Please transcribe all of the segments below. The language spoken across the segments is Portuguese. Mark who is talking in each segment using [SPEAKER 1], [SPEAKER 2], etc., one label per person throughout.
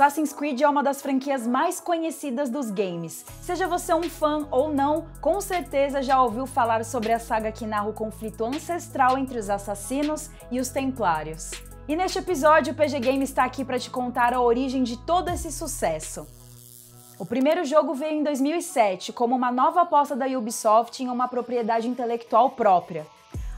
[SPEAKER 1] Assassin's Creed é uma das franquias mais conhecidas dos games. Seja você um fã ou não, com certeza já ouviu falar sobre a saga que narra o conflito ancestral entre os assassinos e os templários. E neste episódio, o PG Game está aqui para te contar a origem de todo esse sucesso. O primeiro jogo veio em 2007 como uma nova aposta da Ubisoft em uma propriedade intelectual própria.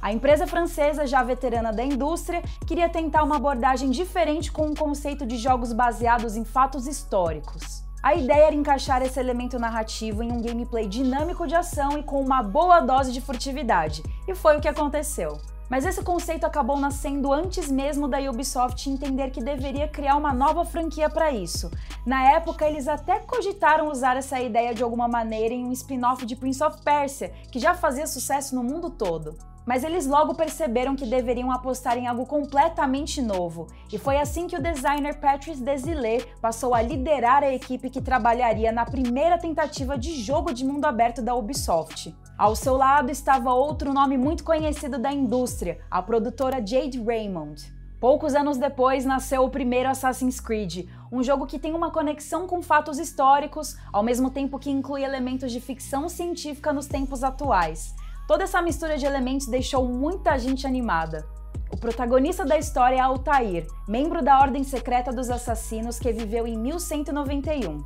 [SPEAKER 1] A empresa francesa, já veterana da indústria, queria tentar uma abordagem diferente com um conceito de jogos baseados em fatos históricos. A ideia era encaixar esse elemento narrativo em um gameplay dinâmico de ação e com uma boa dose de furtividade, e foi o que aconteceu. Mas esse conceito acabou nascendo antes mesmo da Ubisoft entender que deveria criar uma nova franquia para isso. Na época, eles até cogitaram usar essa ideia de alguma maneira em um spin-off de Prince of Persia, que já fazia sucesso no mundo todo. Mas eles logo perceberam que deveriam apostar em algo completamente novo, e foi assim que o designer Patrice Desilets passou a liderar a equipe que trabalharia na primeira tentativa de jogo de mundo aberto da Ubisoft. Ao seu lado estava outro nome muito conhecido da indústria, a produtora Jade Raymond. Poucos anos depois nasceu o primeiro Assassin's Creed, um jogo que tem uma conexão com fatos históricos, ao mesmo tempo que inclui elementos de ficção científica nos tempos atuais. Toda essa mistura de elementos deixou muita gente animada. O protagonista da história é Altair, membro da Ordem Secreta dos Assassinos que viveu em 1191.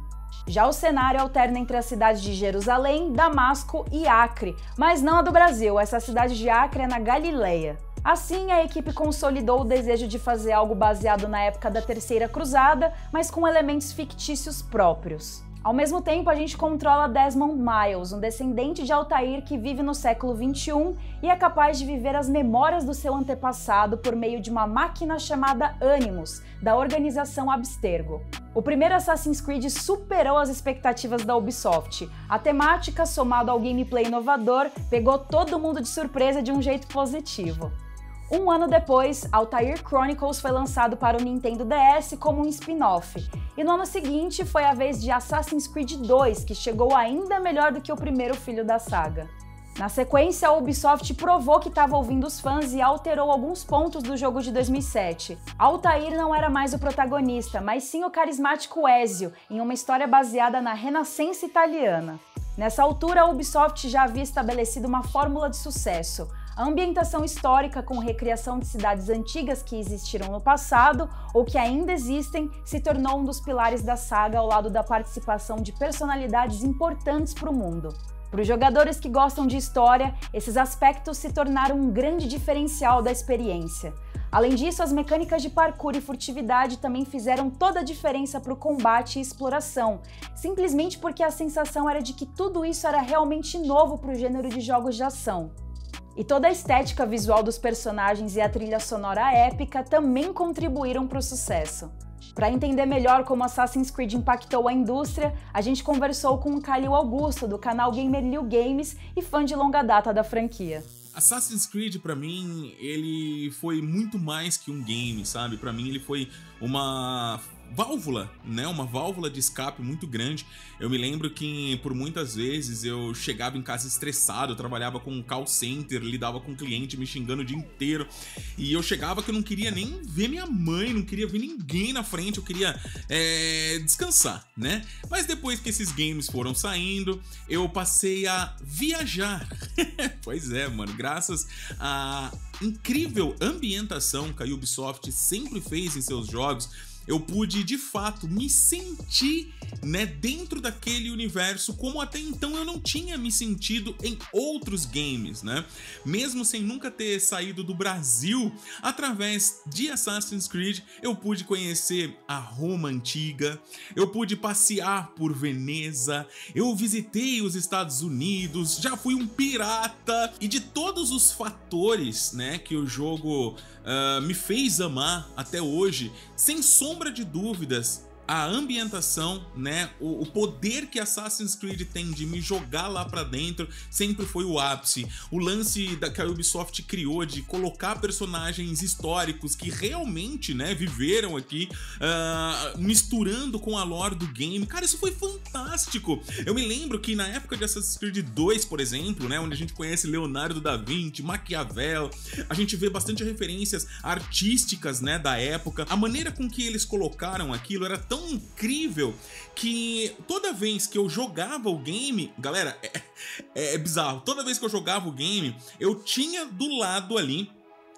[SPEAKER 1] Já o cenário alterna entre as cidades de Jerusalém, Damasco e Acre, mas não a do Brasil, essa cidade de Acre é na Galileia. Assim, a equipe consolidou o desejo de fazer algo baseado na época da Terceira Cruzada, mas com elementos fictícios próprios. Ao mesmo tempo, a gente controla Desmond Miles, um descendente de Altair que vive no século XXI e é capaz de viver as memórias do seu antepassado por meio de uma máquina chamada Animus, da organização Abstergo. O primeiro Assassin's Creed superou as expectativas da Ubisoft. A temática, somada ao gameplay inovador, pegou todo mundo de surpresa de um jeito positivo. Um ano depois, Altair Chronicles foi lançado para o Nintendo DS como um spin-off, e no ano seguinte foi a vez de Assassin's Creed 2, que chegou ainda melhor do que o primeiro filho da saga. Na sequência, a Ubisoft provou que estava ouvindo os fãs e alterou alguns pontos do jogo de 2007. Altair não era mais o protagonista, mas sim o carismático Ezio, em uma história baseada na Renascença italiana. Nessa altura, a Ubisoft já havia estabelecido uma fórmula de sucesso. A ambientação histórica com recriação de cidades antigas que existiram no passado ou que ainda existem se tornou um dos pilares da saga ao lado da participação de personalidades importantes para o mundo. Para os jogadores que gostam de história, esses aspectos se tornaram um grande diferencial da experiência. Além disso, as mecânicas de parkour e furtividade também fizeram toda a diferença para o combate e exploração, simplesmente porque a sensação era de que tudo isso era realmente novo para o gênero de jogos de ação. E toda a estética visual dos personagens e a trilha sonora épica também contribuíram para o sucesso. Para entender melhor como Assassin's Creed impactou a indústria, a gente conversou com o Calil Augusto, do canal Gamer Liu Games e fã de longa data da franquia.
[SPEAKER 2] Assassin's Creed, pra mim, ele foi muito mais que um game, sabe? Pra mim, ele foi uma válvula, né? Uma válvula de escape muito grande. Eu me lembro que por muitas vezes eu chegava em casa estressado, eu trabalhava com um call center, lidava com um cliente me xingando o dia inteiro, e eu chegava que eu não queria nem ver minha mãe, não queria ver ninguém na frente, eu queria descansar, né? Mas depois que esses games foram saindo, eu passei a viajar. Pois é, mano, graças à incrível ambientação que a Ubisoft sempre fez em seus jogos, eu pude, de fato, me sentir, né, dentro daquele universo como até então eu não tinha me sentido em outros games, né? Mesmo sem nunca ter saído do Brasil, através de Assassin's Creed, eu pude conhecer a Roma antiga, eu pude passear por Veneza, eu visitei os Estados Unidos, já fui um pirata, e de todos os fatores, né, que o jogo me fez amar até hoje, sem sombra de dúvidas, a ambientação, né, o poder que Assassin's Creed tem de me jogar lá pra dentro sempre foi o ápice. O lance que a Ubisoft criou de colocar personagens históricos que realmente, né, viveram aqui, misturando com a lore do game. Cara, isso foi fantástico. Eu me lembro que na época de Assassin's Creed 2, por exemplo, né, onde a gente conhece Leonardo da Vinci, Maquiavel, a gente vê bastante referências artísticas, né, da época. A maneira com que eles colocaram aquilo era tão tão incrível que toda vez que eu jogava o game, galera, é bizarro, toda vez que eu jogava o game, eu tinha do lado ali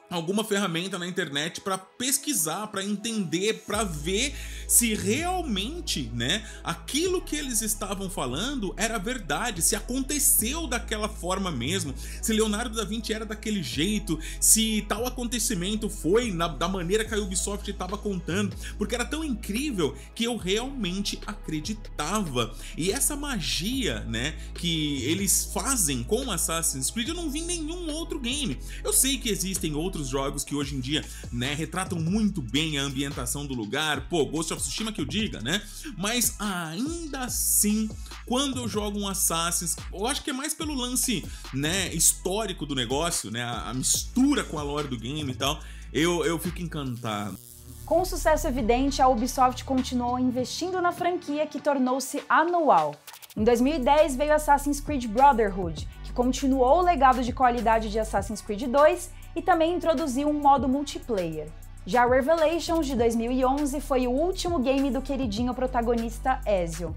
[SPEAKER 2] alguma ferramenta na internet para pesquisar, para entender, para ver se realmente, né, aquilo que eles estavam falando era verdade, se aconteceu daquela forma mesmo, se Leonardo da Vinci era daquele jeito, se tal acontecimento foi da maneira que a Ubisoft estava contando, porque era tão incrível que eu realmente acreditava. E essa magia, né, que eles fazem com Assassin's Creed, eu não vi em nenhum outro game. Eu sei que existem outros jogos que hoje em dia, né, retratam muito bem a ambientação do lugar, pô, Ghost of Tsushima que eu diga, né, mas ainda assim, quando eu jogo um Assassin's, eu acho que é mais pelo lance, né, histórico do negócio, né, a mistura com a lore do game e tal, eu fico encantado.
[SPEAKER 1] Com um sucesso evidente, a Ubisoft continuou investindo na franquia, que tornou-se anual. Em 2010 veio Assassin's Creed Brotherhood, que continuou o legado de qualidade de Assassin's Creed 2 e também introduziu um modo multiplayer. Já Revelations, de 2011, foi o último game do queridinho protagonista Ezio.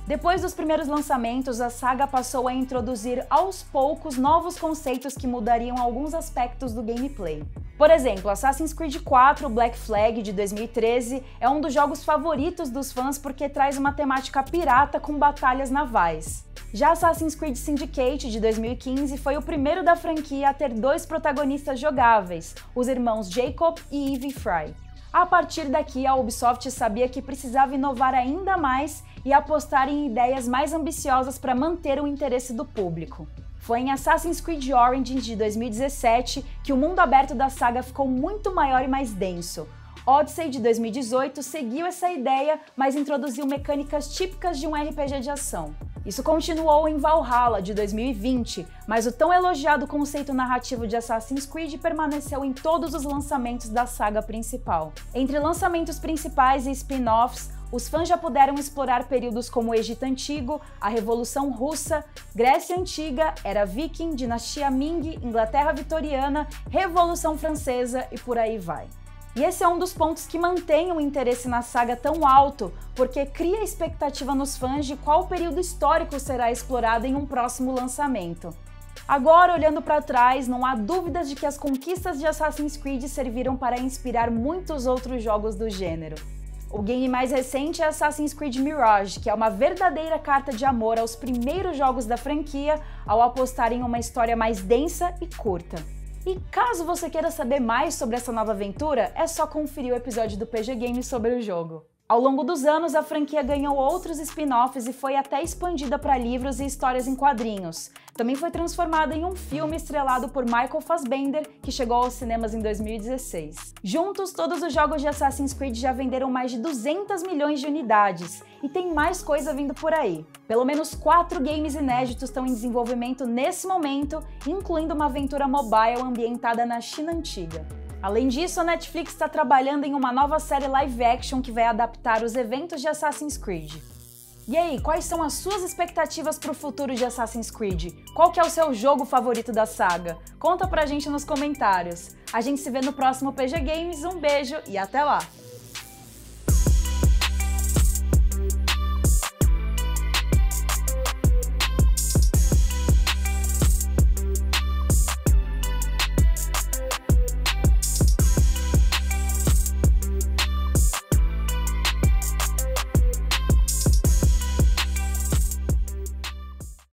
[SPEAKER 1] Depois dos primeiros lançamentos, a saga passou a introduzir aos poucos novos conceitos que mudariam alguns aspectos do gameplay. Por exemplo, Assassin's Creed 4 Black Flag, de 2013, é um dos jogos favoritos dos fãs porque traz uma temática pirata com batalhas navais. Já Assassin's Creed Syndicate, de 2015, foi o primeiro da franquia a ter dois protagonistas jogáveis, os irmãos Jacob e Evie Frye. A partir daqui, a Ubisoft sabia que precisava inovar ainda mais e apostar em ideias mais ambiciosas para manter o interesse do público. Foi em Assassin's Creed Origins, de 2017, que o mundo aberto da saga ficou muito maior e mais denso. Odyssey, de 2018, seguiu essa ideia, mas introduziu mecânicas típicas de um RPG de ação. Isso continuou em Valhalla, de 2020, mas o tão elogiado conceito narrativo de Assassin's Creed permaneceu em todos os lançamentos da saga principal. Entre lançamentos principais e spin-offs, os fãs já puderam explorar períodos como o Egito Antigo, a Revolução Russa, Grécia Antiga, Era Viking, Dinastia Ming, Inglaterra Vitoriana, Revolução Francesa e por aí vai. E esse é um dos pontos que mantém o interesse na saga tão alto, porque cria expectativa nos fãs de qual período histórico será explorado em um próximo lançamento. Agora, olhando para trás, não há dúvidas de que as conquistas de Assassin's Creed serviram para inspirar muitos outros jogos do gênero. O game mais recente é Assassin's Creed Mirage, que é uma verdadeira carta de amor aos primeiros jogos da franquia, ao apostar em uma história mais densa e curta. E caso você queira saber mais sobre essa nova aventura, é só conferir o episódio do PG Games sobre o jogo. Ao longo dos anos, a franquia ganhou outros spin-offs e foi até expandida para livros e histórias em quadrinhos. Também foi transformada em um filme estrelado por Michael Fassbender, que chegou aos cinemas em 2016. Juntos, todos os jogos de Assassin's Creed já venderam mais de 200 milhões de unidades, e tem mais coisa vindo por aí. Pelo menos 4 games inéditos estão em desenvolvimento nesse momento, incluindo uma aventura mobile ambientada na China Antiga. Além disso, a Netflix está trabalhando em uma nova série live action que vai adaptar os eventos de Assassin's Creed. E aí, quais são as suas expectativas para o futuro de Assassin's Creed? Qual que é o seu jogo favorito da saga? Conta pra gente nos comentários. A gente se vê no próximo PG Games, um beijo e até lá!